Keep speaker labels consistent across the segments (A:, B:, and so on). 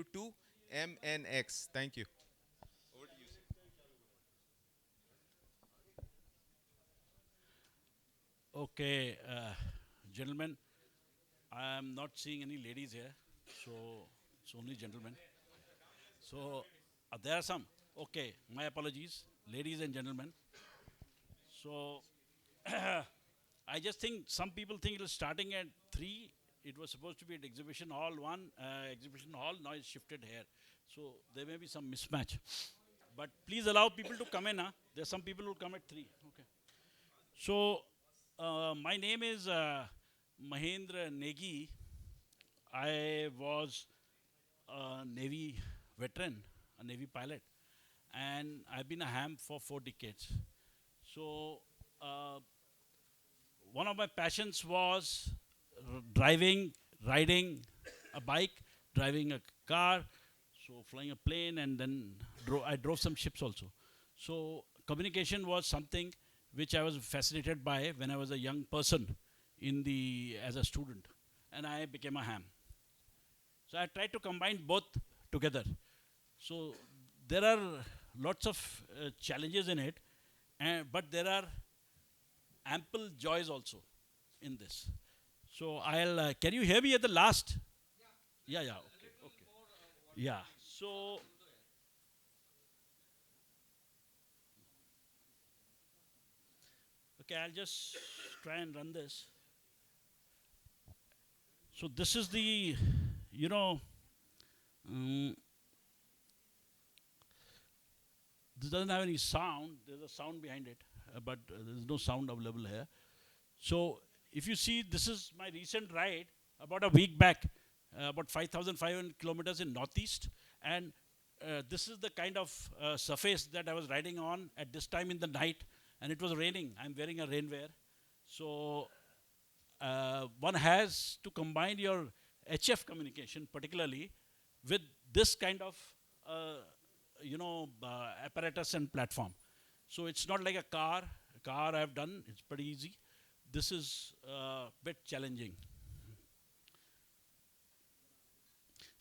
A: W2MNX. Thank you.
B: Okay, gentlemen, I am not seeing any ladies here, so it's only gentlemen. So there are some. Okay, my apologies, ladies and gentlemen. So I just think some people think it was starting at 3. It was supposed to be at exhibition hall 1, exhibition hall. Now it's shifted here. So there may be some mismatch. But please allow people to come in. Huh? There are some people who come at 3. Okay. So my name is Mahendra Negi. I was a Navy veteran, a Navy pilot, and I've been a ham for 4 decades. So uh, one of my passions was driving, riding a bike, driving a car, so flying a plane, and then I drove some ships also. So communication was something which I was fascinated by when I was a young person in the as a student, and I became a ham. So I tried to combine both together. So there are lots of challenges in it, but there are ample joys also in this. So I'll. Can you hear me at the last? Yeah, yeah. Okay, okay. Yeah. So okay, I'll just try and run this. So this is the, you know, um, this doesn't have any sound. There's a sound behind it, but there's no sound available here. So if you see, this is my recent ride about a week back, about 5,500 kilometers in Northeast, and this is the kind of surface that I was riding on at this time in the night, and it was raining. I'm wearing a rainwear, so one has to combine your HF communication, particularly with this kind of uh, apparatus and platform. So it's not like a car. A car I've done, it's pretty easy. This is a bit challenging.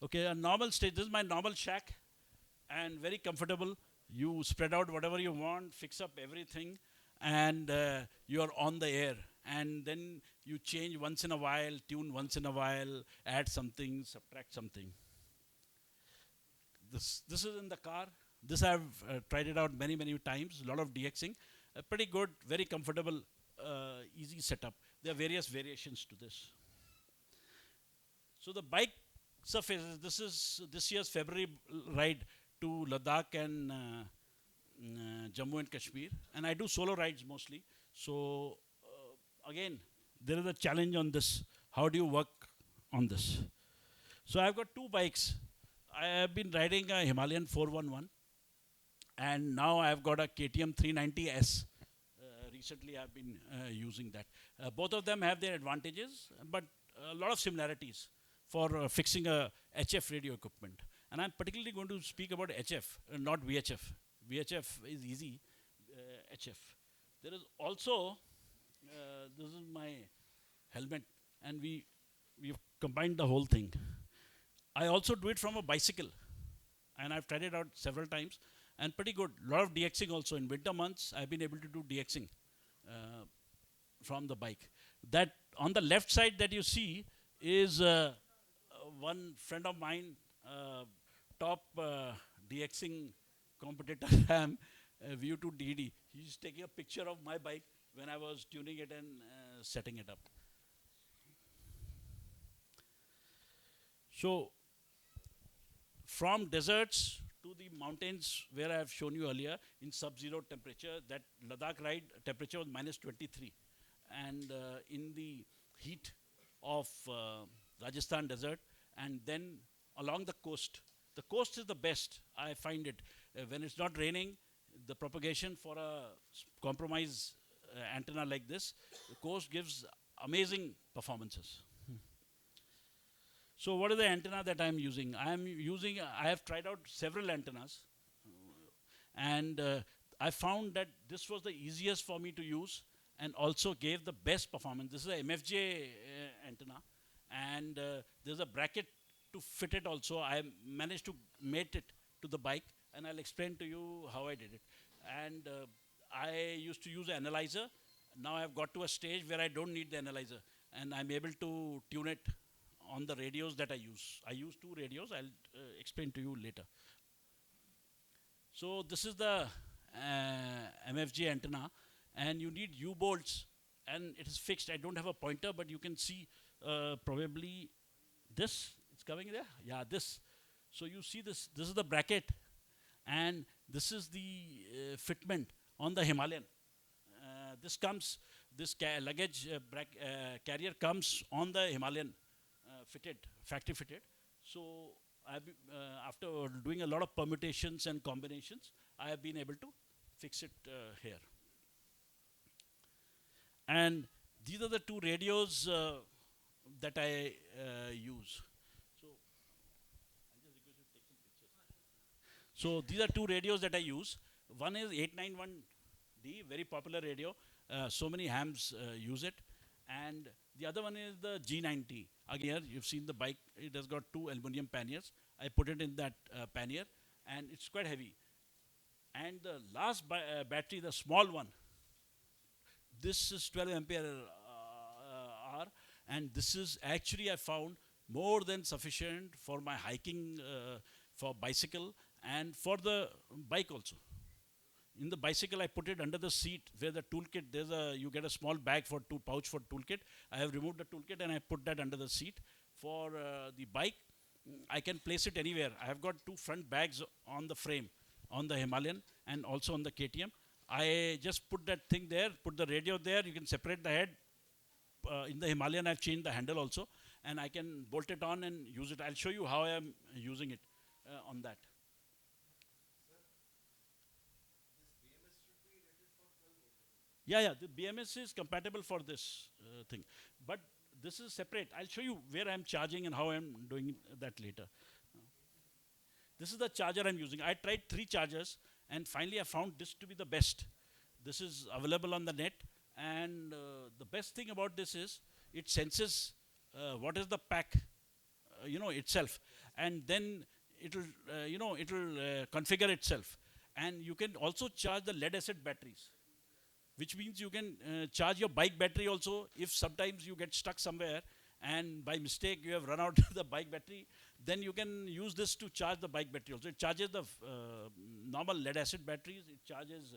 B: Okay, a normal stage. This is my normal shack, and very comfortable. You spread out whatever you want, fix up everything, and you are on the air. And then you change once in a while, tune once in a while, add something, subtract something. This is in the car. This I've tried it out many times. A lot of DXing, pretty good, very comfortable, easy setup. There are various variations to this. So the bike surfaces. This is this year's February ride to Ladakh and Jammu and Kashmir, and I do solo rides mostly. So again, there is a challenge on this. How do you work on this? So I've got two bikes. I have been riding a Himalayan 411, and now I've got a KTM 390S. Recently, I've been using that. Both of them have their advantages, but a lot of similarities for fixing a HF radio equipment. And I'm particularly going to speak about HF, not VHF. VHF is easy. HF. There is also this is my helmet, and we've combined the whole thing. I also do it from a bicycle, and I've tried it out several times, and pretty good. A lot of DXing also in winter months. I've been able to do DXing uh, from the bike. That on the left side that you see is one friend of mine, top DXing competitor, Ham, View2 DD. He's taking a picture of my bike when I was tuning it and setting it up. So from deserts to the mountains where I have shown you earlier in sub-zero temperature, that Ladakh ride temperature was minus 23. And in the heat of Rajasthan desert, and then along the coast is the best, I find it. When it's not raining, the propagation for a compromise antenna like this, the coast gives amazing performances. So what is the antenna that I'm using? I have tried out several antennas, and I found that this was the easiest for me to use and also gave the best performance. This is a MFJ antenna, and there's a bracket to fit it also. I managed to mate it to the bike, and I'll explain to you how I did it. And I used to use an analyzer. Now I've got to a stage where I don't need the analyzer, and I'm able to tune it on the radios that I use. I use two radios. I'll explain to you later. So this is the MFG antenna, and you need U-bolts, and it is fixed. I don't have a pointer, but you can see probably this. It's coming there. Yeah, this. So you see this. This is the bracket, and this is the fitment on the Himalayan. This comes. This luggage carrier comes on the Himalayan, fitted, factory fitted. So after doing a lot of permutations and combinations, I have been able to fix it here. And these are the two radios that I use. So, so these are two radios that I use. One is 891D, very popular radio. So many hams use it. And the other one is the G90. Again, here you've seen the bike. It has got two aluminum panniers. I put it in that pannier, and it's quite heavy. And the last battery, the small one, this is 12 ampere hour, and this is actually I found more than sufficient for my hiking, for bicycle, and for the bike also. In the bicycle, I put it under the seat where the toolkit, you get a small bag for pouch for toolkit. I have removed the toolkit and I put that under the seat. For the bike, I can place it anywhere. I have got two front bags on the frame, on the Himalayan and also on the KTM. I just put that thing there, put the radio there. You can separate the head. In the Himalayan, I've changed the handle also, and I can bolt it on and use it. I'll show you how I am using it on that. Yeah, the BMS is compatible for this thing. But this is separate. I'll show you where I'm charging and how I'm doing that later. This is the charger I'm using. I tried 3 chargers, and finally I found this to be the best. This is available on the net, and the best thing about this is it senses what is the pack, itself, and then it'll, configure itself. And you can also charge the lead acid batteries, which means you can charge your bike battery also if sometimes you get stuck somewhere and by mistake you have run out the bike battery, then you can use this to charge the bike battery also. It charges the normal lead acid batteries, it charges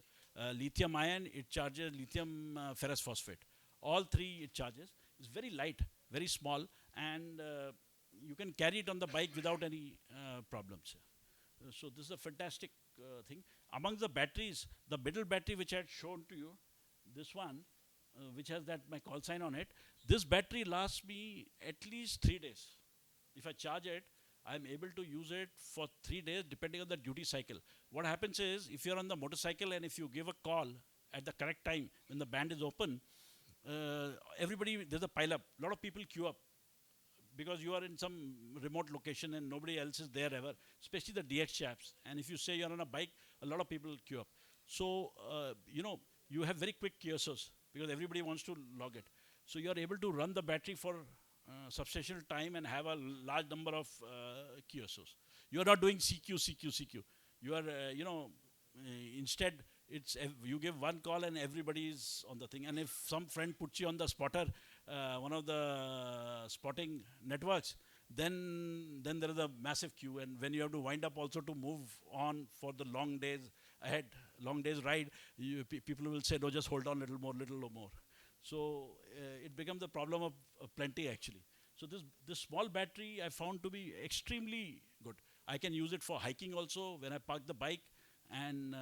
B: lithium ion, it charges lithium ferrous phosphate. All 3 it charges. It's very light, very small, and you can carry it on the bike without any problems. So this is a fantastic thing. Among the batteries, the middle battery which I had shown to you, this one, which has that my call sign on it, this battery lasts me at least 3 days. If I charge it, I'm able to use it for 3 days depending on the duty cycle. What happens is, if you're on the motorcycle and if you give a call at the correct time when the band is open, everybody, there's a pile up. A lot of people queue up because you are in some remote location and nobody else is there ever, especially the DX chaps. And if you say you're on a bike, a lot of people queue up. So, you have very quick QSOs because everybody wants to log it. So you are able to run the battery for substantial time and have a large number of QSOs. You are not doing CQ. You are, instead, you give one call and everybody is on the thing. And if some friend puts you on the spotter, one of the spotting networks, then there is a massive queue. And when you have to wind up also to move on for the long days ahead, long days ride, people will say, no, just hold on a little more. So it becomes a problem of plenty actually. So this small battery I found to be extremely good. I can use it for hiking also when I park the bike, and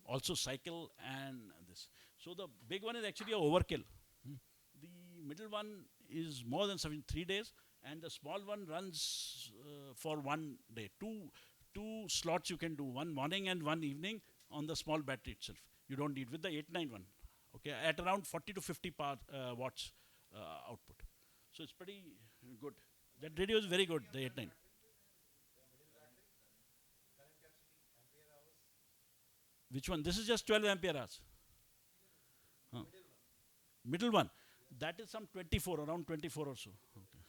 B: also cycle and this. So the big one is actually a overkill. The middle one is more than 3 days, and the small one runs for 1 day. Two slots you can do, one morning and one evening on the small battery itself. You don't need with the 891. Okay, at around 40 to 50 watts output. So it's pretty good. That radio is very good, the 89. Which one? This is just 12 ampere hours. Huh. Middle one. That is some 24, around 24 or so. Okay.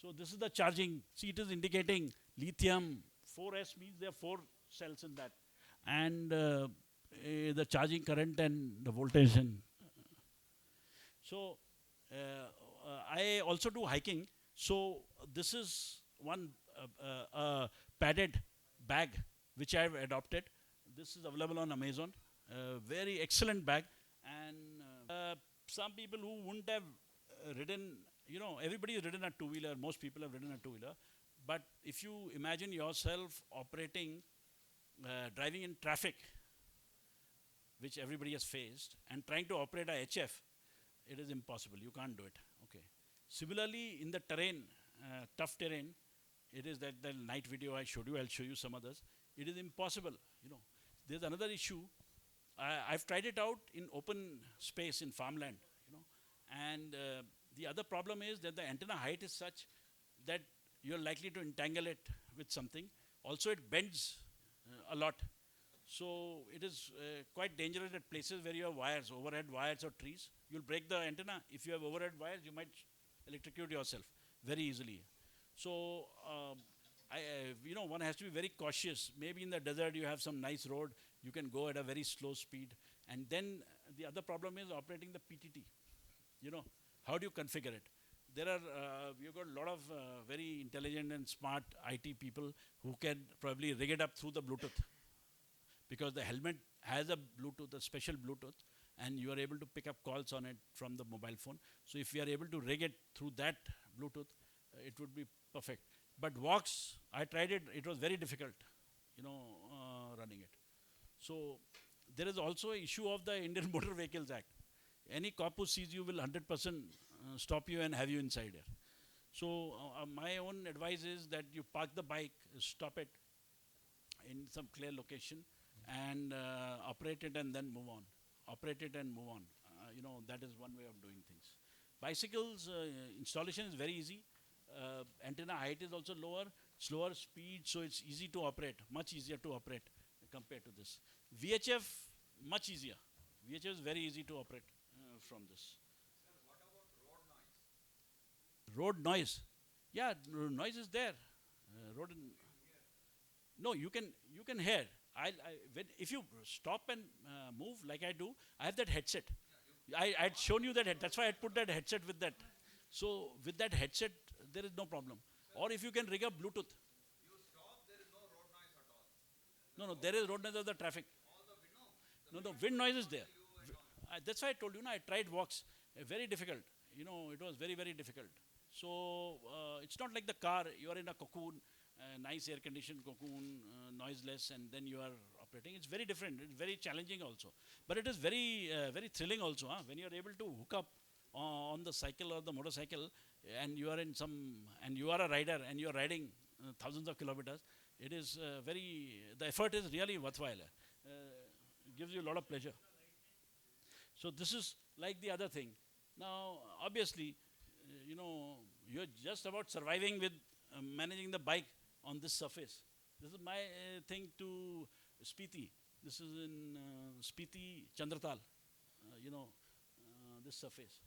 B: So this is the charging. See, it is indicating lithium. 4S means there are 4 cells in that. And the charging current and the voltage. And so I also do hiking. So this is one padded bag which I have adopted. This is available on Amazon. Very excellent bag. And some people who wouldn't have ridden, everybody has ridden a two-wheeler. Most people have ridden a two-wheeler. But if you imagine yourself operating, driving in traffic, which everybody has faced, and trying to operate a HF, it is impossible. You can't do it. Okay. Similarly, in the terrain, tough terrain, it is that the night video I showed you. I'll show you some others. It is impossible. There's another issue. I've tried it out in open space in farmland. And the other problem is that the antenna height is such that you're likely to entangle it with something. Also, it bends a lot. So it is quite dangerous at places where you have wires, overhead wires or trees. You'll break the antenna. If you have overhead wires, you might electrocute yourself very easily. So one has to be very cautious. Maybe in the desert you have some nice road, you can go at a very slow speed. And then the other problem is operating the PTT. How do you configure it? You've got a lot of very intelligent and smart IT people who can probably rig it up through the Bluetooth. Because the helmet has a Bluetooth, a special Bluetooth, and you are able to pick up calls on it from the mobile phone. So if you are able to rig it through that Bluetooth, it would be perfect. But Vox, I tried it, it was very difficult, running it. So there is also an issue of the Indian Motor Vehicles Act. Any cop who sees you will 100% stop you and have you inside here. So my own advice is that you park the bike, stop it in some clear location, and operate it and then move on. Operate it and move on. That is one way of doing things. Bicycles installation is very easy. Antenna height is also lower, slower speed, so it's easy to operate, much easier to operate compared to this. VHF, much easier. VHF is very easy to operate from this. Road noise. Yeah, noise is there. No, you can hear. If you stop and move like I do, I have that headset. I had shown you that. That's why I put that headset with that. So with that headset, there is no problem. Or if you can rig up Bluetooth.
A: You stop, there is no road noise at all.
B: No, there is road noise of the traffic. No, wind noise is there. That's why I told you, I tried Vox. Very difficult. It was very, very difficult. So it's not like the car. You are in a cocoon, nice air-conditioned cocoon, noiseless, and then you are operating. It's very different. It's very challenging also. But it is very, very thrilling also. When you are able to hook up on the cycle or the motorcycle, and you are and you are a rider, and you are riding thousands of kilometers, it is the effort is really worthwhile. It gives you a lot of pleasure. So this is like the other thing. Now, obviously, you're just about surviving with managing the bike on this surface. This is my thing to Spiti. This is in Spiti, Chandratal. This surface.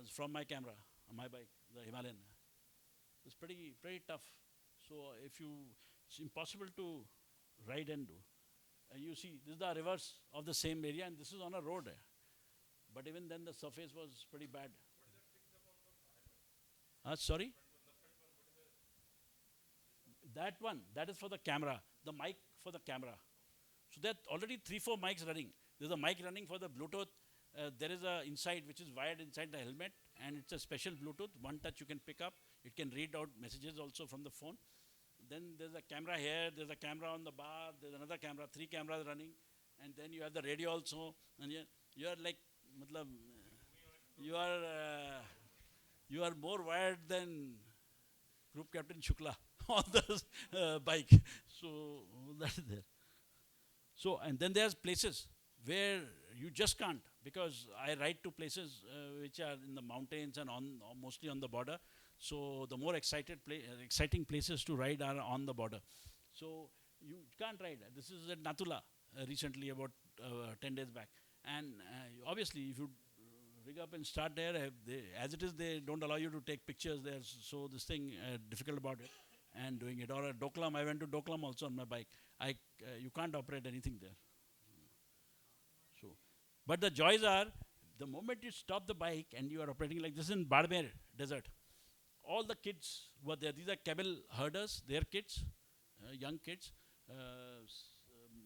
B: It's from my camera, on my bike, the Himalayan. It's pretty tough. So it's impossible to ride and do. You see, this is the reverse of the same area, and this is on a road. But even then, the surface was pretty bad. Sorry? That one, that is for the camera, the mic for the camera. So there are already 3-4 mics running. There's a mic running for the Bluetooth. There is a inside, which is wired inside the helmet, and it's a special Bluetooth. One touch you can pick up. It can read out messages also from the phone. Then there's a camera here, there's a camera on the bar, there's another camera, 3 cameras running, and then you have the radio also, and you are like, you are more wired than Group Captain Shukla on the bike. So that is there. So, and then there's places where you just can't, because I ride to places which are in the mountains and mostly on the border. So the more exciting places to ride are on the border. So you can't ride. This is at Nathula recently, about 10 days back. And obviously, if you rig up and start there. As it is, they don't allow you to take pictures there. So this thing difficult about it and doing it. Or at Doklam, I went to Doklam also on my bike. You can't operate anything there. So, but the joys are the moment you stop the bike and you are operating like this in Badmer desert. All the kids were there. These are camel herders. Their kids, young kids.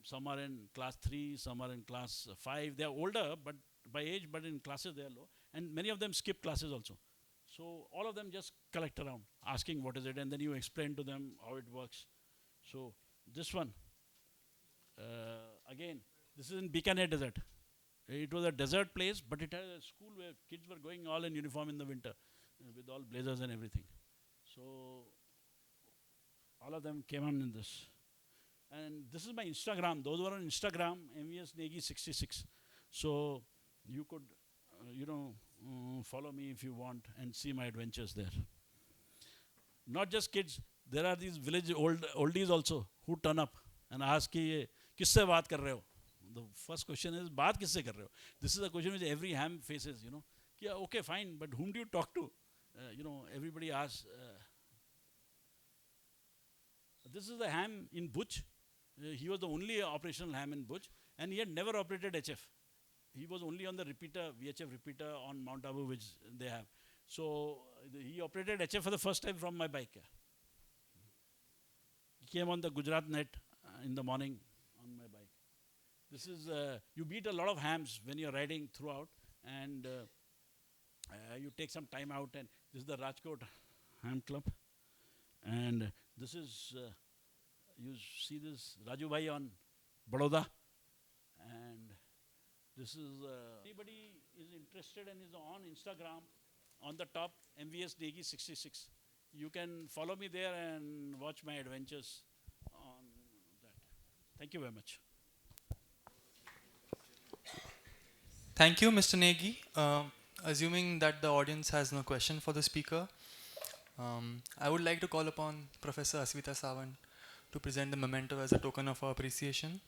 B: Some are in class 3, some are in class 5. They are older, but by age, but in classes they are low. And many of them skip classes also. So all of them just collect around, asking what is it, and then you explain to them how it works. So this one, again, this is in Bikaner Desert. It was a desert place, but it had a school where kids were going all in uniform in the winter, with all blazers and everything. So all of them came on in this. And this is my Instagram. Those who are on Instagram, MVS Negi 66. So you could, follow me if you want and see my adventures there. Not just kids. There are these village oldies also who turn up and ask कि किससे बात कर रहे हो? The first question is बात किससे कर रहे हो? This is a question which every ham faces. कि okay, fine, but whom do you talk to? Everybody asks. This is the ham in Bhuj. He was the only operational ham in Bhuj, and he had never operated HF. He was only on the repeater, VHF repeater on Mount Abu, which they have. So he operated HF for the first time from my bike. He came on the Gujarat net in the morning on my bike. This is, you beat a lot of hams when you're riding throughout, and you take some time out, and this is the Rajkot Ham Club. And this is, you see this Raju Bhai on Baroda. And this is, anybody is interested and is on Instagram, on the top, MVS Negi 66. You can follow me there and watch my adventures on that. Thank you very much.
C: Thank you, Mr. Negi. Assuming that the audience has no question for the speaker, I would like to call upon Professor Asvita Sawant to present the memento as a token of our appreciation.